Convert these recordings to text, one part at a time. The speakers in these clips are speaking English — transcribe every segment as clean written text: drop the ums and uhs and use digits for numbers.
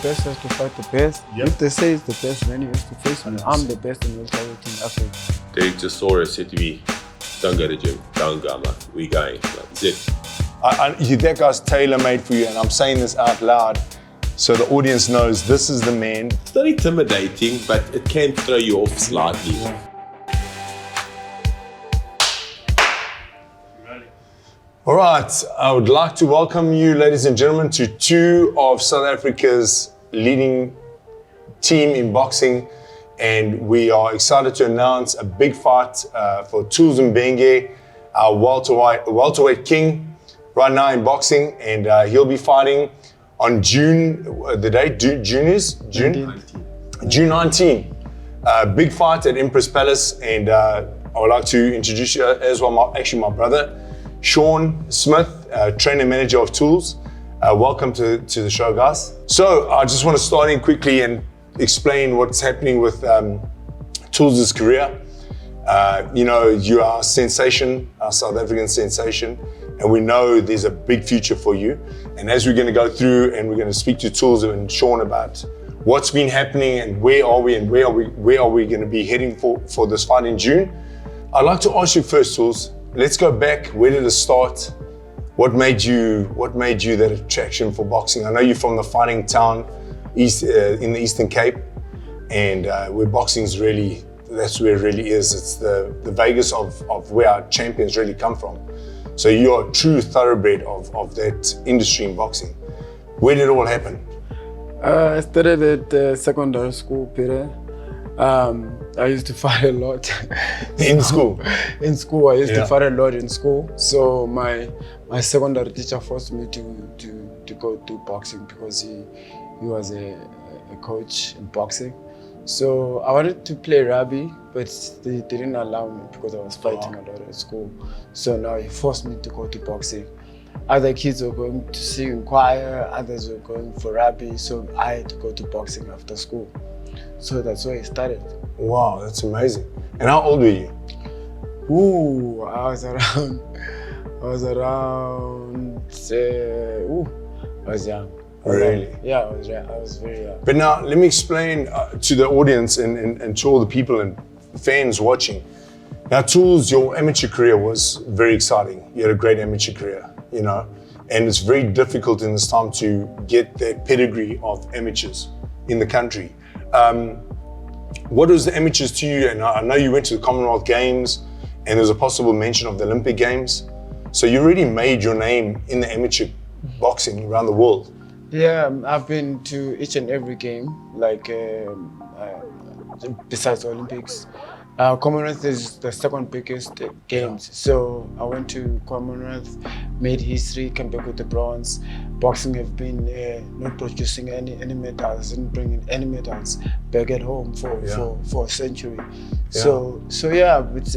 best has to fight the best. Yep. If they say it's the best, then he has to face me. I'm the best in welterweight in Africa. Derek just said to me, don't go to the gym, don't go, man. We going. That's it. That guy's tailor-made for you, and I'm saying this out loud so the audience knows this is the man. It's not intimidating, but it can throw you off slightly. All right, I would like to welcome you, ladies and gentlemen, to two of South Africa's leading team in boxing. And we are excited to announce a big fight for Tulz Mbenge, our welterweight king right now in boxing. And he'll be fighting on June, the date, June is? June 19. Big fight at Empress Palace. And I would like to introduce you as well, my brother, Sean Smith, trainer manager of Tulz. Welcome to the show, guys. So I just want to start in quickly and explain what's happening with Tulz's career. You know, you are a sensation, a South African sensation, and we know there's a big future for you. And as we're going to go through and we're going to speak to Tulz and Sean about what's been happening and where are we and where are we going to be heading for this fight in June, I'd like to ask you first, Tulz. Let's go back. Where did it start? What made you that attraction for boxing? I know you're from the fighting town, in the Eastern Cape, and where boxing's really, that's where it really is. It's the Vegas of where our champions really come from. So you're a true thoroughbred of that industry in boxing. Where did it all happen? I started at secondary school, Peter. I used to fight a lot. In school? In school, I used to fight a lot in school. So my secondary teacher forced me to go do boxing because he was a coach in boxing. So I wanted to play rugby, but they didn't allow me because I was fighting a lot at school. So now he forced me to go to boxing. Other kids were going to sing choir, others were going for rugby, so I had to go to boxing after school. So that's where it started. Wow, that's amazing. And how old were you? Ooh, I was young. Really? Yeah, I was very young. But now, let me explain to the audience and to all the people and fans watching. Now, Tulz, your amateur career was very exciting. You had a great amateur career, you know, and it's very difficult in this time to get that pedigree of amateurs in the country. What was the amateurs to you? And I know you went to the Commonwealth Games and there's a possible mention of the Olympic Games. So you already made your name in the amateur boxing around the world. Yeah, I've been to each and every game, like besides the Olympics. Commonwealth is the second biggest games. So I went to Commonwealth, made history, came back with the bronze. Boxing have been not producing any medals, didn't bring in any medals back at home for a century. So yeah, but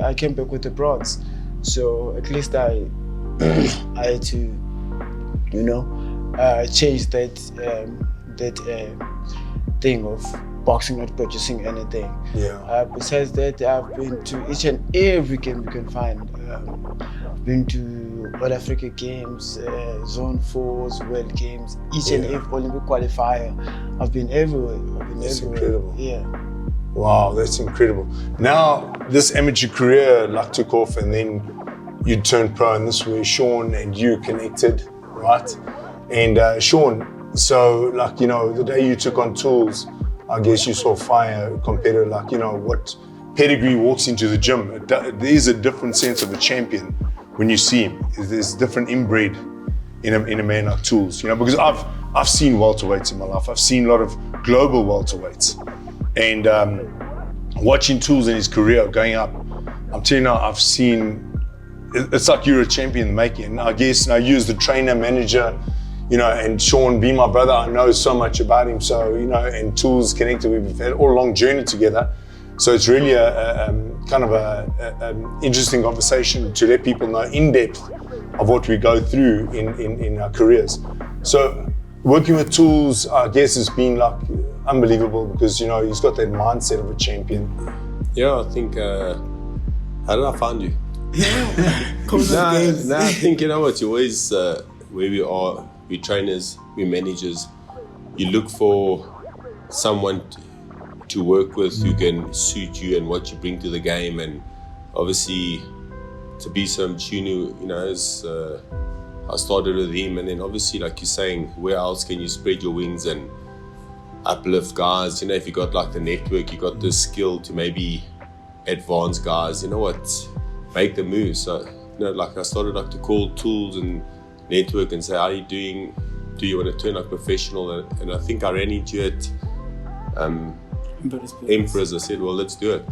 I came back with the bronze. So at least I had to, you know, change that thing of boxing not producing anything. Yeah. Besides that, I've been to each and every game you can find. I've been to All Africa Games, Zone 4s, World Games, each and every Olympic qualifier. I've been everywhere. That's incredible. Yeah. Wow, that's incredible. Now, this amateur career took off and then you turned pro, and this is where Sean and you connected, right? And Sean, so you know, the day you took on Tulz, I guess you saw fire compared to you know, what pedigree walks into the gym. There is a different sense of a champion when you see him. There's different inbred in a man like Tulz, you know, because I've seen welterweights in my life. I've seen a lot of global welterweights. And watching Tulz in his career going up, I'm telling you now, I've seen, it's like you're a champion in the making. And I guess now you as the trainer, manager, you know, and Sean being my brother, I know so much about him. So, you know, and Tulz connected, we've had all a long journey together. So it's really a kind of an interesting conversation to let people know in depth of what we go through in our careers. So working with Tulz, I guess, has been unbelievable because, you know, he's got that mindset of a champion. Yeah, I think, how did I find you? Games. I think, you know what, you always, where we are, we trainers, we managers, you look for someone to work with who can suit you and what you bring to the game, and obviously to be some Chunu, you know, I started with him, and then obviously, like you're saying, where else can you spread your wings and uplift guys? You know, if you got like the network, you got the skill to maybe advance guys, you know what, make the move. So, you know, like I started like to call Tulz and network and say, how are you doing? Do you want to turn like professional? And I think I ran into it, Emperors. I said, well, let's do it.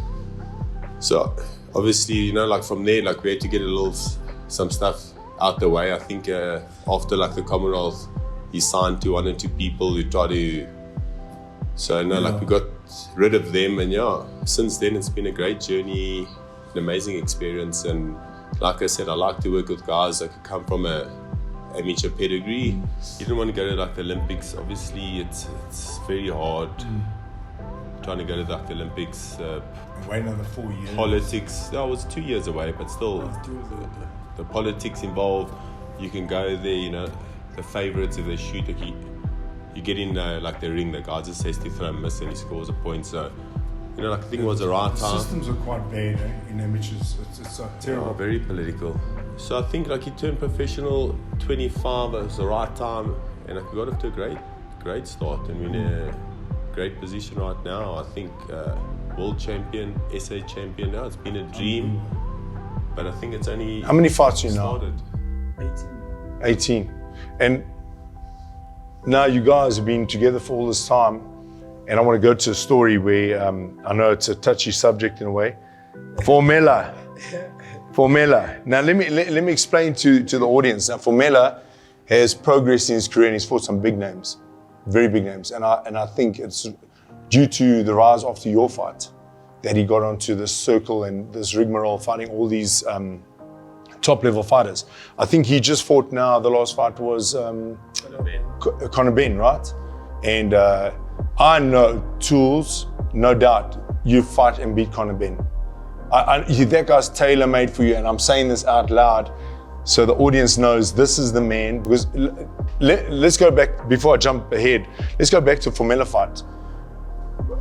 So obviously, you know, like from there, like we had to get some stuff out the way. I think after like the Commonwealth, he signed to 1 or 2 people who try to, so you know, like we got rid of them, and since then it's been a great journey, an amazing experience. And like I said, I like to work with guys that could come from a amateur pedigree. You don't want to go to like the Olympics. Obviously, it's very hard trying to go to like the Olympics. Wait another 4 years. Politics. No, it was 2 years away, but still, the politics involved. You can go there, you know, the favourites, if they shoot, you get in like the ring, the guy just says to throw a miss and he scores a point. So, you know, like I think it was the right time. Systems are quite bad in amateurs. It's terrible. Oh, very political. So I think like he turned professional 25. It was the right time, and like, we got off to a great start, and we're in a great position right now. I think world champion, SA champion now. It's been a dream, but I think it's only. How many fights you now? 18. 18. And now you guys have been together for all this time, and I want to go to a story where I know it's a touchy subject in a way. Formella. Now let me explain to the audience. Now Formella has progressed in his career and he's fought some big names, very big names. And I think it's due to the rise after your fight that he got onto this circle and this rigmarole, fighting all these top level fighters. I think he just fought now, the last fight was Conor Ben, right? And I know Tulz, no doubt, you fight and beat Conor Ben. That guy's tailor-made for you, and I'm saying this out loud so the audience knows this is the man. Because let's go back, before I jump ahead, let's go back to Formella fight.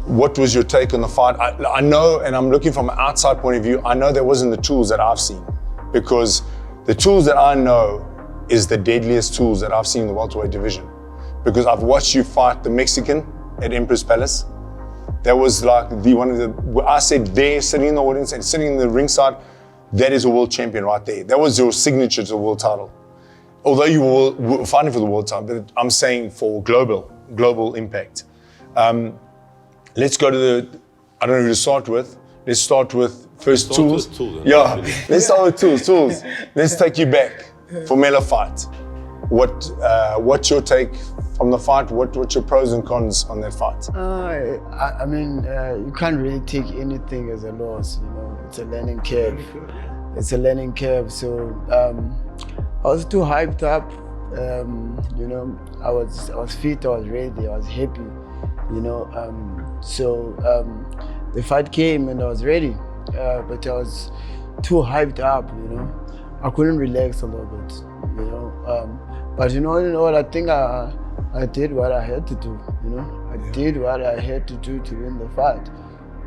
What was your take on the fight? I know, and I'm looking from an outside point of view, I know there wasn't the tools that I've seen, because the tools that I know is the deadliest tools that I've seen in the welterweight division. Because I've watched you fight the Mexican at Empress Palace. That was like I said there, sitting in the audience and sitting in the ringside, that is a world champion right there. That was your signature to the world title. Although you were fighting for the world title, but I'm saying for global impact. Let's go to I don't know who to start with. Let's start with first Tulz. Let's start with Tulz. Let's take you back. Formella fight. What's your take from the fight? What's your pros and cons on that fight? I mean, you can't really take anything as a loss. You know, it's a learning curve. It's a learning curve. So I was too hyped up. You know, I was fit. I was ready. I was happy. You know, the fight came and I was ready, but I was too hyped up. You know, I couldn't relax a little bit. You know, but you know what? I think I did what I had to do. You know, I did what I had to do to win the fight.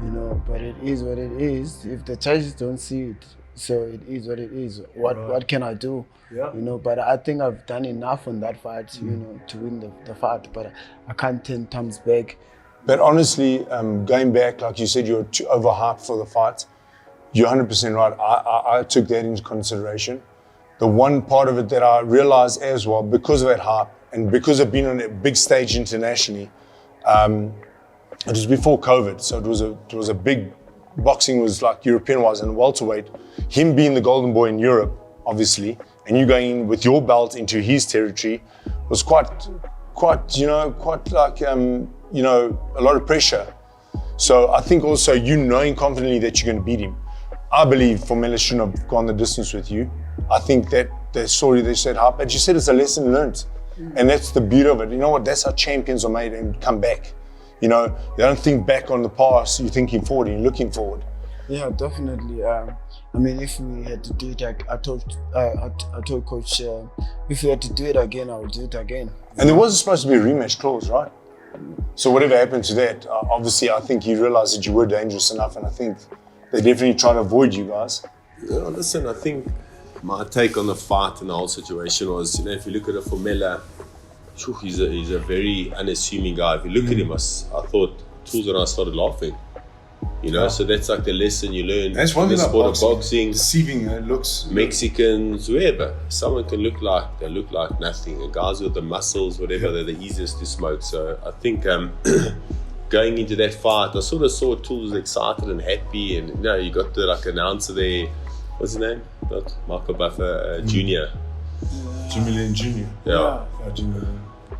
You know, but it is what it is. If the judges don't see it, so it is what it is. What can I do? Yeah. You know, but I think I've done enough on that fight, you know, to win the fight. But I can't turn thumbs back. But honestly, going back, like you said, you're too overhyped for the fight. You're 100% right. I took that into consideration. The one part of it that I realized as well, because of that hype and because of being on a big stage internationally, it was before COVID, so it was a big. Boxing was like European-wise and welterweight. Him being the golden boy in Europe, obviously, and you going in with your belt into his territory was quite like a lot of pressure. So I think also you knowing confidently that you're going to beat him. I believe Formella shouldn't have gone the distance with you. I think that the story they said hype, but you said it's a lesson learned, and that's the beauty of it. You know what? That's how champions are made and come back. You know, you don't think back on the past, you're thinking forward and you're looking forward. Yeah, definitely. I mean, if we had to do it, I told Coach, if we had to do it again, I would do it again. And there was supposed to be a rematch clause, right? So whatever happened to that, obviously I think you realized that you were dangerous enough, and I think they definitely tried to avoid you guys. Yeah, listen, I think my take on the fight and the whole situation was, you know, if you look at it for Mela, he's a very unassuming guy. If you look at him, I thought Tulz and I started laughing. You know, so that's like the lesson you learn in the sport of boxing. Deceiving looks. Mexicans, whoever. Someone can look like nothing. And guys with the muscles, whatever, they're the easiest to smoke. So I think going into that fight, I sort of saw Tulz excited and happy. And you know, you got the announcer there. What's his name? Not Michael Buffer, Jr. Jimmy Lennon Jr. Yeah.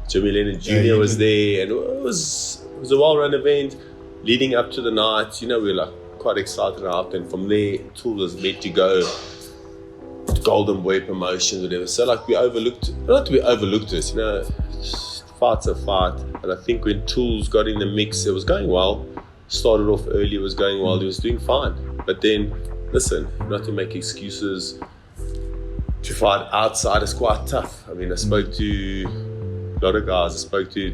Jimmy Lennon Jr. was there, and it was a well-run event. Leading up to the night, you know, we were like quite excited out, and from there, Tulz was meant to go to Golden Boy promotions, whatever. So like we overlooked it, you know, fight's a fight. And I think when Tulz got in the mix, it was going well. Started off early, it was going well, he was doing fine. But then, listen, not to make excuses, to fight outside is quite tough. I mean, I spoke to a lot of guys. I spoke to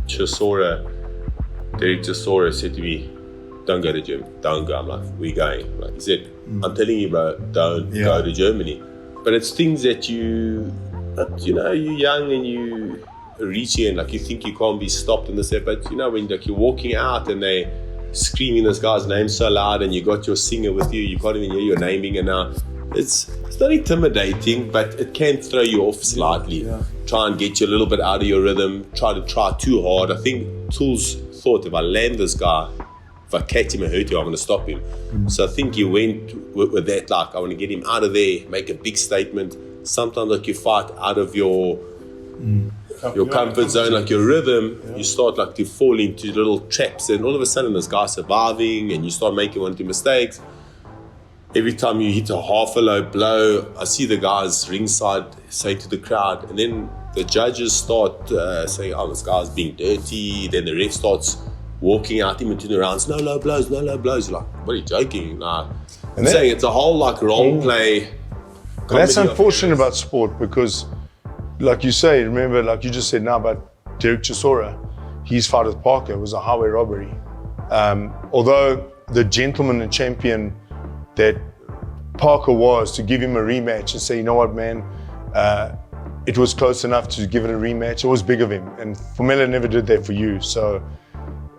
Chisora. Derek Chisora said to me, don't go to gym, don't go. I'm like, we're going. Like he said, I'm telling you, bro, don't go to Germany. But it's things that you know, you're young and you reach in, like you think you can't be stopped in this, but you know, when like you're walking out and they screaming this guy's name so loud and you got your singer with you, you can't even hear your naming, and now it's not intimidating, but it can throw you off slightly. Try and get you a little bit out of your rhythm, try too hard. I think Tulz thought, if I land this guy, if I catch him and hurt him, I'm going to stop him. So I think he went with that, like, I want to get him out of there, make a big statement. Sometimes like you fight out of your comfort zone, like your rhythm, you start like to fall into little traps, and all of a sudden this guy's surviving and you start making one or two mistakes. Every time you hit a half a low blow, I see the guys ringside say to the crowd, and then the judges start saying, oh, this guy's being dirty. Then the ref starts walking out in between the rounds, no low blows. You're like, what are you joking? Nah. I'm saying it's a whole like role play. That's unfortunate about sport, because like you say, remember, like you just said now about Derek Chisora, his fight with Parker was a highway robbery. Although the gentleman and champion that Parker was, to give him a rematch and say, you know what, man, it was close enough to give it a rematch. It was big of him, and Formella never did that for you. So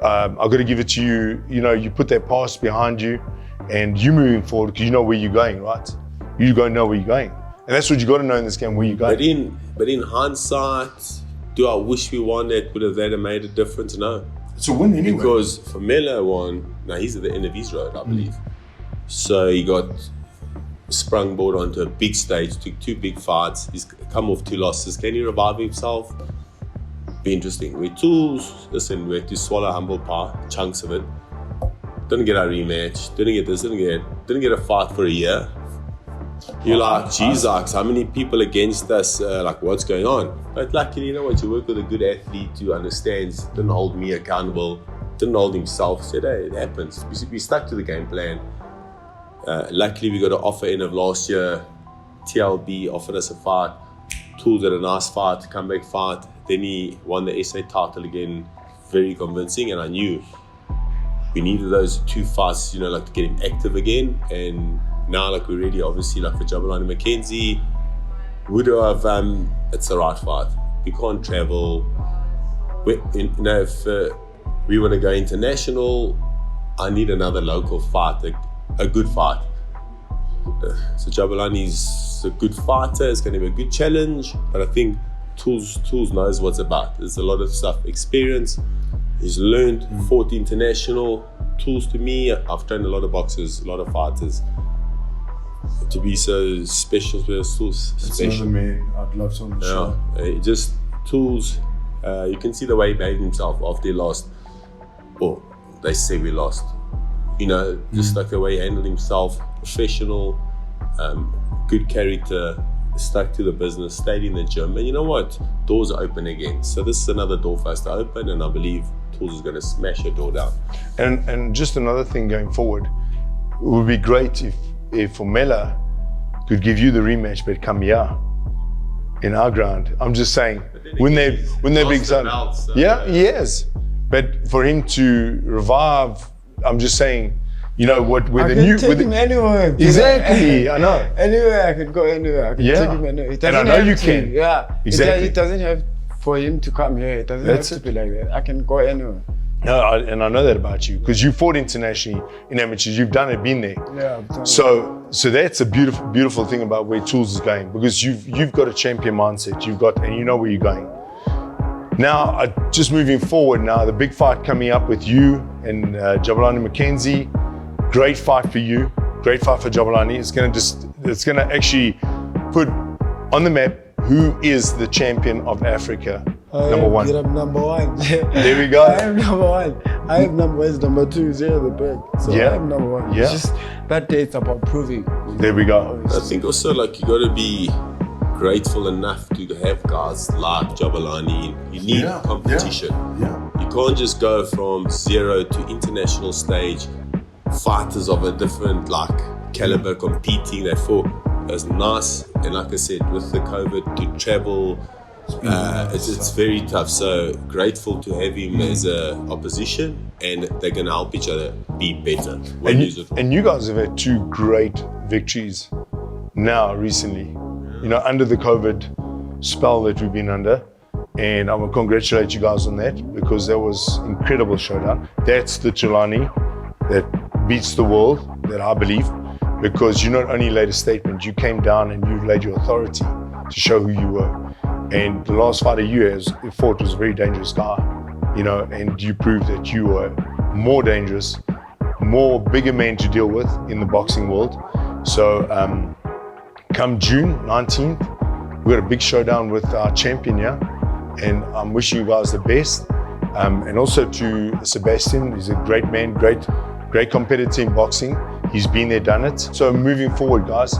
I've got to give it to you. You know, you put that past behind you, and you moving forward because you know where you're going, right? You go know where you're going, and that's what you got to know in this game, where you're going. But in hindsight, do I wish we won that? Would that have made a difference? No. It's a win anyway. Because Formella won. Now he's at the end of his road, I believe. So he got sprung onto a big stage, took 2 big fights. He's come off 2 losses. Can he revive himself? Be interesting. With Tulz, listen, we had to swallow humble pie, chunks of it. Didn't get our rematch, didn't get this, didn't get a fight for a year. You're like, geez, how many people against us, like what's going on? But luckily, you know what, you work with a good athlete who understands, didn't hold me accountable, didn't hold himself, said, hey, it happens. We stuck to the game plan. Luckily, we got an offer end of last year. TLB offered us a fight. Tulz had a nice fight, comeback fight. Then he won the SA title again, very convincing. And I knew we needed those 2 fights, you know, like to get him active again. And now, like we're ready, obviously, like for Jabulani McKenzie, would have, it's the right fight. We can't travel. You know, if we want to go international, I need another local fight. A good fight. So Jabulani's a good fighter, it's going to be a good challenge, but I think Tulz knows what's about. There's a lot of stuff, experience, he's learned, fought international. Tulz, to me, I've trained a lot of boxers, a lot of fighters. To be so special, Tulz special. Man, I'd love to on the show. Just Tulz, you can see the way he behaved himself after he lost. Or they say we lost. You know, just like the way he handled himself, professional, good character, stuck to the business, stayed in the gym, and you know what? Doors are open again. So this is another door for us to open, and I believe Tulz is going to smash a door down. And just another thing going forward, it would be great if Formella could give you the rematch, but come here. in our ground. I'm just saying, when they're big son. So Yeah, he has. But for him to revive, I'm just saying, you know what? With I the can new, take with him the, anywhere. exactly, I know. Anywhere I can go anywhere. I can Yeah. take him anywhere. It And I doesn't know have you to, can. Yeah. Exactly. It doesn't have for him to come here. It doesn't That's have to it. be like that. I can go anywhere. No, and I know that about you because you fought internationally in amateurs. You've done it, been there. Yeah. I've done it. So that's a beautiful thing about where Tulz is going, because you've got a champion mindset. And you know where you're going. Now, just moving forward now, the big fight coming up with you and Jabulani McKenzie. Great fight for you. Great fight for Jabulani. It's gonna actually put on the map who is the champion of Africa. Number one. Get up number one. There we go. I am number one. I have number one. It's number two. Zero the back. So Yeah. I am number one. Yeah. It's just that day it's about proving. There we go. I think also like you got to be grateful enough to have guys like Jabulani. You need competition. Yeah. You can't just go from zero to international stage. Fighters of a different like caliber competing. That for as nice, and like I said, with the COVID to travel, it's very tough. So grateful to have him as a opposition, and they're gonna help each other be better. And you guys have had two great victories now recently. You know, under the COVID spell that we've been under. And I want to congratulate you guys on that, because that was incredible showdown. That's the Thulani that beats the world, that I believe, because you not only laid a statement, you came down and you laid your authority to show who you were. And the last fighter you fought was a very dangerous guy, you know, and you proved that you were more dangerous, more bigger man to deal with in the boxing world. So come June 19th, we got a big showdown with our champion here. And I'm wishing you guys the best. And also to Sebastian, he's a great man, great competitor in boxing. He's been there, done it. So moving forward, guys,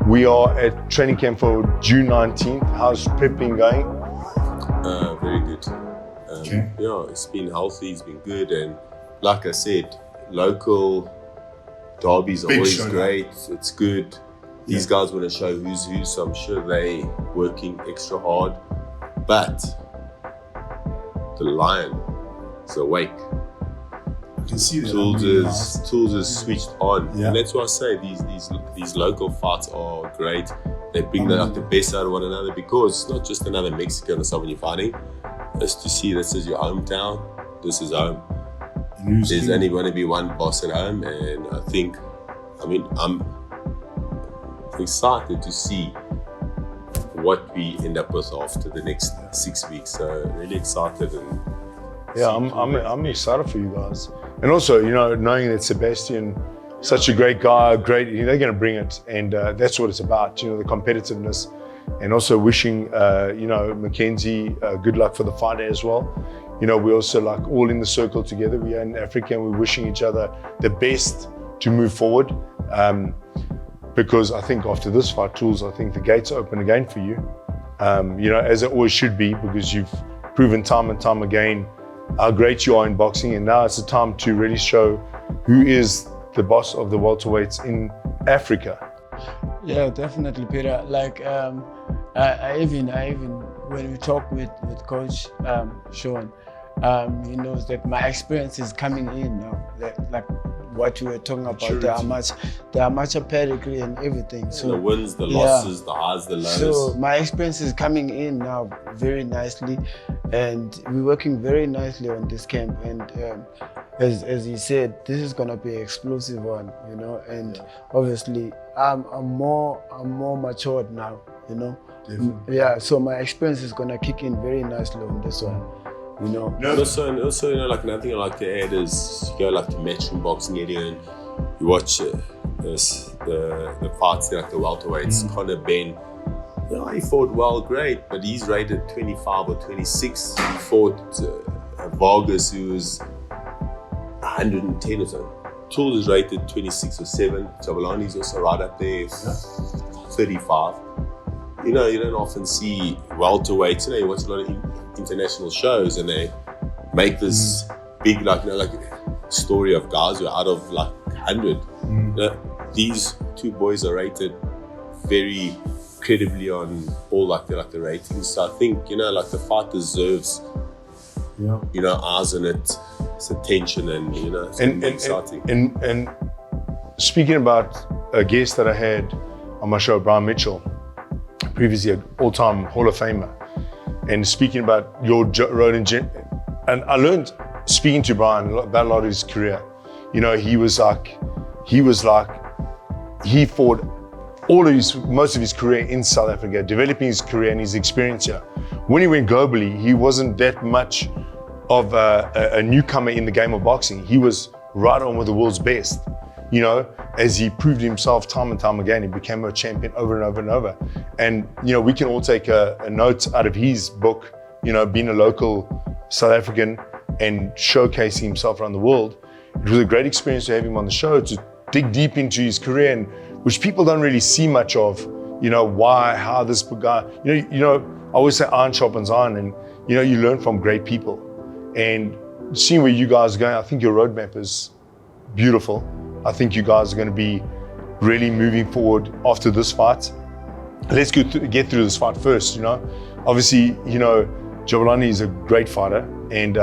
we are at training camp for June 19th. How's prep been going? Very good. Yeah, it's been healthy, it's been good. And like I said, local derbies are Big always showdown. great. It's good. These guys want to show who's who, so I'm sure they working extra hard. But the lion is awake. I can see that. Tulz is switched on. Yeah. And that's why I say these local fights are great. They bring the best out of one another, because it's not just another Mexican or someone you're fighting. It's to see this is your hometown, this is home. There's only going to be one boss at home, and I'm excited to see what we end up with after the next 6 weeks. So really excited. And Yeah, I'm excited for you guys. And also, you know, knowing that Sebastian, such a great guy, they're going to bring it. And that's what it's about, you know, the competitiveness. And also wishing, Mackenzie good luck for the fight as well. You know, we're also like all in the circle together. We are in Africa, and we're wishing each other the best to move forward. Because I think after this fight, Tulz, I think the gates are open again for you. You know, as it always should be, because you've proven time and time again how great you are in boxing. And now it's the time to really show who is the boss of the welterweights in Africa. Yeah, definitely, Peter. Like, I even when we talk with Coach Sean, he knows that my experience is coming in now. Like what you were talking about, there are much of pedigree and everything. So the wins, the losses, the highs, the lows. So my experience is coming in now very nicely, and we're working very nicely on this camp. And as you said, this is gonna be an explosive one, you know. And obviously, I'm more matured now, you know. Definitely. Yeah. So my experience is gonna kick in very nicely on this one. You know. And also, you know, like another thing I like to add is you go like to matchroom boxing area and you watch the fights like the welterweights. Conor Ben, you know, he fought well, great, but he's rated 25 or 26. He fought Vargas, who was 110 or so. Tulz is rated 26 or 7. Jabulani's also right up there, 35. You know, you don't often see welterweights. You know, you watch a lot of international shows, and they make this big, like story of guys who are out of like 100. You know, these two boys are rated very incredibly on all like the ratings. So I think, you know, like the fight deserves, you know, eyes on it, it's attention, and you know, it's exciting. And speaking about a guest that I had on my show, Brian Mitchell, previously an all-time Hall of Famer, and speaking about your road and I learned speaking to Brian about a lot of his career. You know, he fought most of his career in South Africa, developing his career and his experience here. When he went globally, he wasn't that much of a newcomer in the game of boxing. He was right on with the world's best. You know, as he proved himself time and time again, he became a champion over and over and over. And, you know, we can all take a note out of his book, you know, being a local South African and showcasing himself around the world. It was a great experience to have him on the show, to dig deep into his career, and which people don't really see much of, you know, how this guy, you know, I always say iron sharpens iron, and, you know, you learn from great people. And seeing where you guys are going, I think your roadmap is beautiful. I think you guys are going to be really moving forward after this fight. Let's get through this fight first, you know. Obviously, you know, Thulani is a great fighter, and,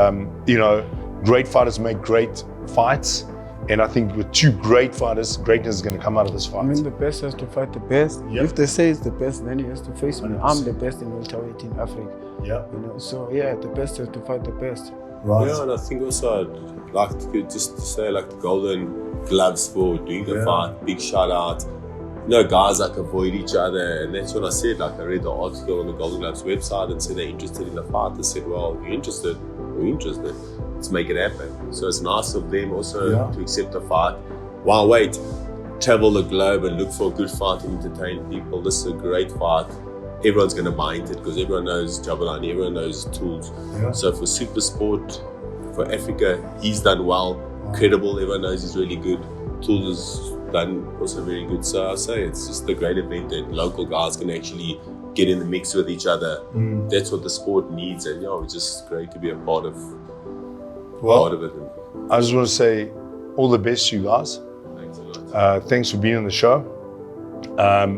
you know, great fighters make great fights. And I think with two great fighters, greatness is going to come out of this fight. I mean, the best has to fight the best. Yep. If they say it's the best, then he has to face me. 100%. I'm the best in welterweight in Africa. Yeah. You know, so yeah, the best has to fight the best. Right. Yeah, and I think also I'd like to just say like the Golden Gloves for doing the fight. Big shout out. You know, guys like avoid each other, and that's when I said, like, I read the article on the Golden Gloves website and said they're interested in the fight. I said, well, if you're interested, we're interested. Let's make it happen. So it's nice of them also to accept the fight. While wait, travel the globe and look for a good fight and entertain people. This is a great fight. Everyone's going to buy into it because everyone knows Thulani, everyone knows Tulz. Yeah. So for Super Sport, for Africa, he's done well. Credible, everyone knows he's really good. Tulz has done also very good. So I say it's just a great event that local guys can actually get in the mix with each other. That's what the sport needs, and yeah, it's just great to be a part of it. I just want to say all the best to you guys. Thanks a lot. Thanks for being on the show.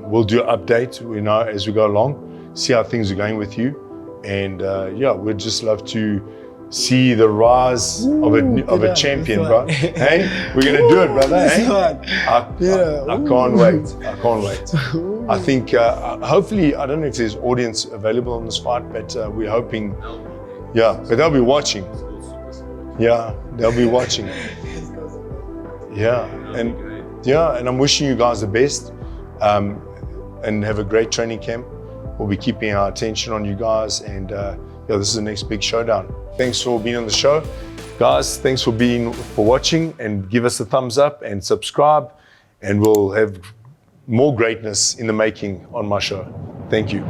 We'll do an update, you know, as we go along, see how things are going with you. And yeah, we'd just love to see the rise of a champion, bro. Hey, we're going to do it, brother. Hey? I can't wait. I can't wait. I think hopefully, I don't know if there's audience available on this fight, but we're hoping, but they'll be watching. Yeah, they'll be watching. Yeah, and I'm wishing you guys the best, and have a great training camp. We'll be keeping our attention on you guys, and this is the next big showdown. Thanks for being on the show, guys. Thanks for watching, and give us a thumbs up and subscribe, and we'll have more greatness in the making on my show. Thank you.